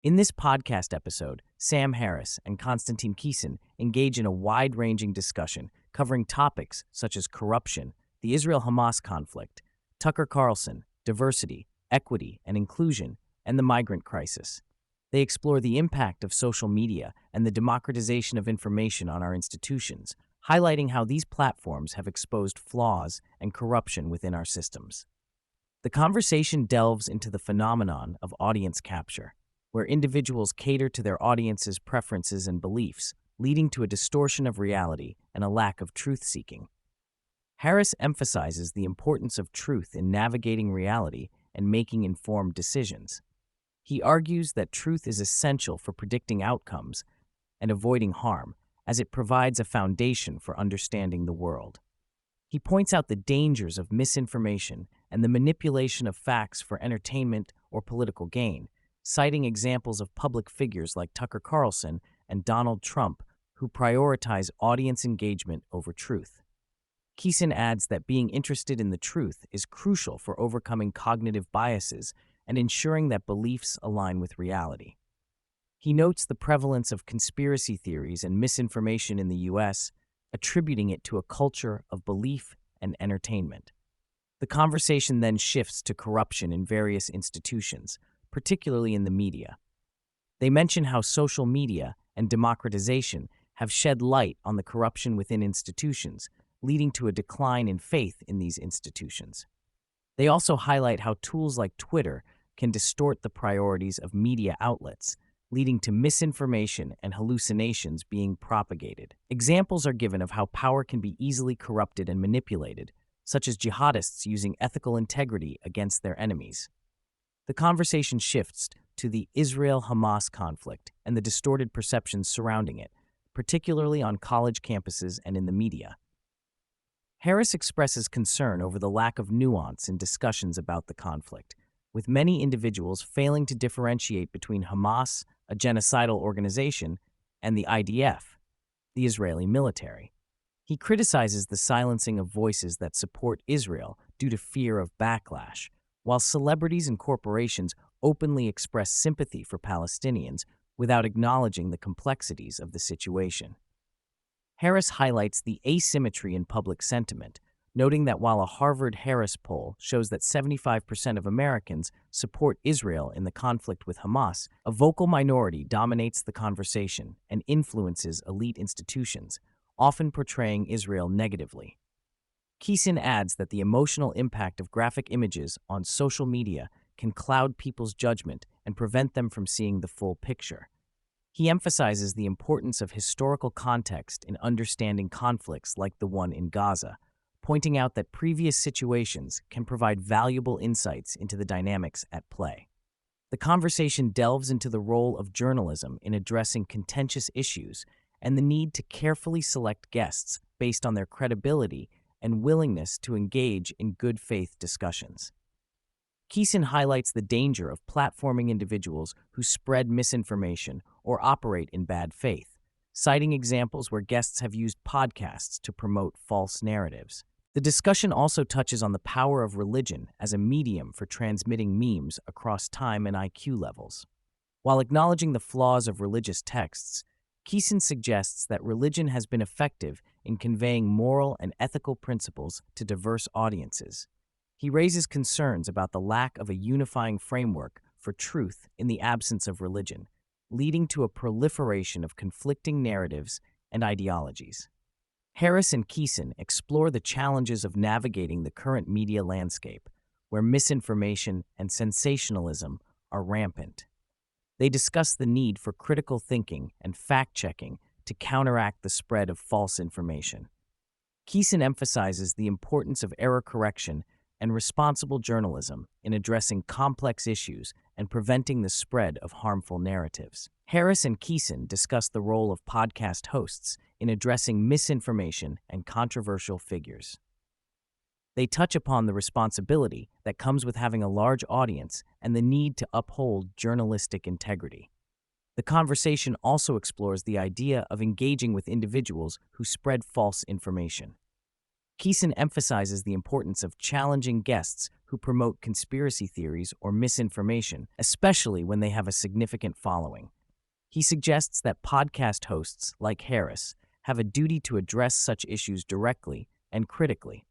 In this podcast episode, Sam Harris and Konstantin Kisin engage in a wide-ranging discussion covering topics such as corruption, the Israel-Hamas conflict, Tucker Carlson, diversity, equity and inclusion, and the migrant crisis. They explore the impact of social media and the democratization of information on our institutions, highlighting how these platforms have exposed flaws and corruption within our systems. The conversation delves into the phenomenon of audience capture, where individuals cater to their audience's preferences and beliefs, leading to a distortion of reality and a lack of truth-seeking. Harris emphasizes the importance of truth in navigating reality and making informed decisions. He argues that truth is essential for predicting outcomes and avoiding harm, as it provides a foundation for understanding the world. He points out the dangers of misinformation and the manipulation of facts for entertainment or political gain, citing examples of public figures like Tucker Carlson and Donald Trump who prioritize audience engagement over truth. Kisin adds that being interested in the truth is crucial for overcoming cognitive biases and ensuring that beliefs align with reality. He notes the prevalence of conspiracy theories and misinformation in the U.S., attributing it to a culture of belief and entertainment. The conversation then shifts to corruption in various institutions, particularly in the media. They mention how social media and democratization have shed light on the corruption within institutions, leading to a decline in faith in these institutions. They also highlight how tools like Twitter can distort the priorities of media outlets, leading to misinformation and hallucinations being propagated. Examples are given of how power can be easily corrupted and manipulated, such as jihadists using ethical integrity against their enemies. The conversation shifts to the Israel-Hamas conflict and the distorted perceptions surrounding it, particularly on college campuses and in the media. Harris expresses concern over the lack of nuance in discussions about the conflict, with many individuals failing to differentiate between Hamas, a genocidal organization, and the IDF, the Israeli military. He criticizes the silencing of voices that support Israel due to fear of backlash, while celebrities and corporations openly express sympathy for Palestinians without acknowledging the complexities of the situation. Harris highlights the asymmetry in public sentiment, noting that while a Harvard-Harris poll shows that 75% of Americans support Israel in the conflict with Hamas, a vocal minority dominates the conversation and influences elite institutions, often portraying Israel negatively. Kisin adds that the emotional impact of graphic images on social media can cloud people's judgment and prevent them from seeing the full picture. He emphasizes the importance of historical context in understanding conflicts like the one in Gaza, pointing out that previous situations can provide valuable insights into the dynamics at play. The conversation delves into the role of journalism in addressing contentious issues and the need to carefully select guests based on their credibility and willingness to engage in good faith discussions. Kisin highlights the danger of platforming individuals who spread misinformation or operate in bad faith, citing examples where guests have used podcasts to promote false narratives. The discussion also touches on the power of religion as a medium for transmitting memes across time and IQ levels. While acknowledging the flaws of religious texts, Kisin suggests that religion has been effective in conveying moral and ethical principles to diverse audiences. He raises concerns about the lack of a unifying framework for truth in the absence of religion, leading to a proliferation of conflicting narratives and ideologies. Harris and Kisin explore the challenges of navigating the current media landscape, where misinformation and sensationalism are rampant. They discuss the need for critical thinking and fact-checking to counteract the spread of false information. Kisin emphasizes the importance of error correction and responsible journalism in addressing complex issues and preventing the spread of harmful narratives. Harris and Kisin discuss the role of podcast hosts in addressing misinformation and controversial figures. They touch upon the responsibility that comes with having a large audience and the need to uphold journalistic integrity. The conversation also explores the idea of engaging with individuals who spread false information. Kisin emphasizes the importance of challenging guests who promote conspiracy theories or misinformation, especially when they have a significant following. He suggests that podcast hosts, like Harris, have a duty to address such issues directly and critically.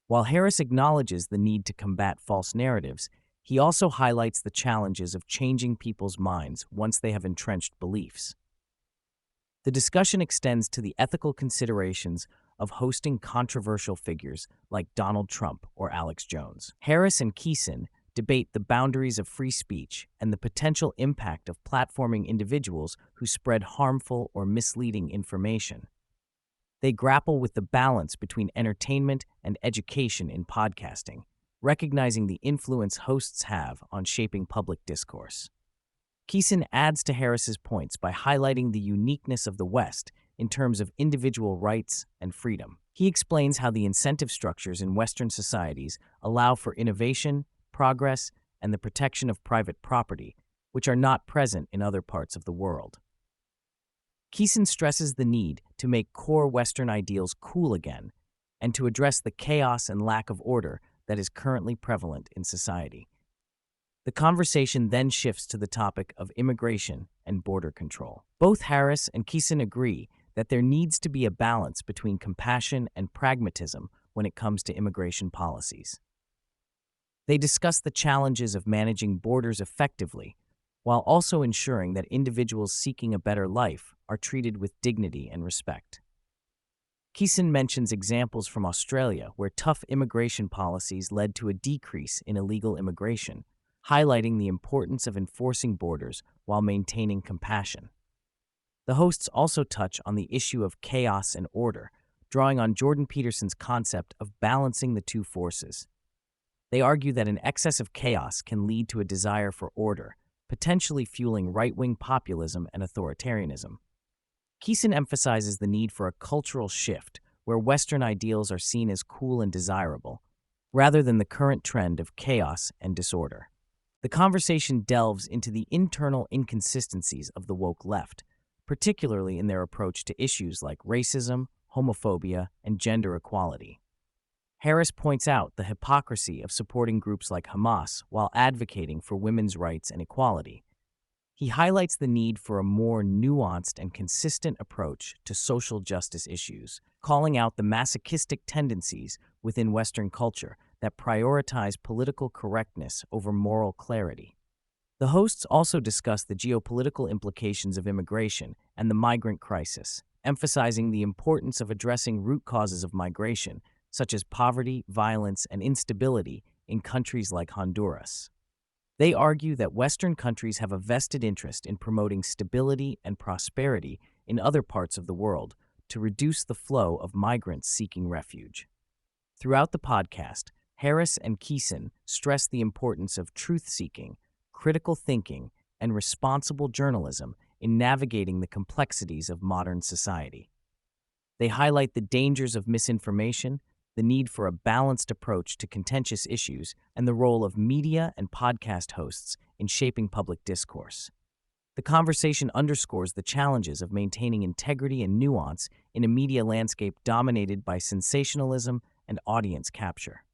While Harris acknowledges the need to combat false narratives, he also highlights the challenges of changing people's minds once they have entrenched beliefs. The discussion extends to the ethical considerations of hosting controversial figures like Donald Trump or Alex Jones. Harris and Kisin debate the boundaries of free speech and the potential impact of platforming individuals who spread harmful or misleading information. They grapple with the balance between entertainment and education in podcasting, recognizing the influence hosts have on shaping public discourse. Kisin adds to Harris's points by highlighting the uniqueness of the West in terms of individual rights and freedom. He explains how the incentive structures in Western societies allow for innovation, progress, and the protection of private property, which are not present in other parts of the world. Kisin stresses the need to make core Western ideals cool again and to address the chaos and lack of order that is currently prevalent in society. The conversation then shifts to the topic of immigration and border control. Both Harris and Kisin agree that there needs to be a balance between compassion and pragmatism when it comes to immigration policies. They discuss the challenges of managing borders effectively, while also ensuring that individuals seeking a better life are treated with dignity and respect. Kisin mentions examples from Australia where tough immigration policies led to a decrease in illegal immigration, highlighting the importance of enforcing borders while maintaining compassion. The hosts also touch on the issue of chaos and order, drawing on Jordan Peterson's concept of balancing the two forces. They argue that an excess of chaos can lead to a desire for order, potentially fueling right-wing populism and authoritarianism. Kisin emphasizes the need for a cultural shift where Western ideals are seen as cool and desirable, rather than the current trend of chaos and disorder. The conversation delves into the internal inconsistencies of the woke left, particularly in their approach to issues like racism, homophobia, and gender equality. Harris points out the hypocrisy of supporting groups like Hamas while advocating for women's rights and equality. He highlights the need for a more nuanced and consistent approach to social justice issues, calling out the masochistic tendencies within Western culture that prioritize political correctness over moral clarity. The hosts also discuss the geopolitical implications of immigration and the migrant crisis, emphasizing the importance of addressing root causes of migration, such as poverty, violence, and instability in countries like Honduras. They argue that Western countries have a vested interest in promoting stability and prosperity in other parts of the world to reduce the flow of migrants seeking refuge. Throughout the podcast, Harris and Kisin stress the importance of truth-seeking, critical thinking, and responsible journalism in navigating the complexities of modern society. They highlight the dangers of misinformation, the need for a balanced approach to contentious issues, and the role of media and podcast hosts in shaping public discourse. The conversation underscores the challenges of maintaining integrity and nuance in a media landscape dominated by sensationalism and audience capture.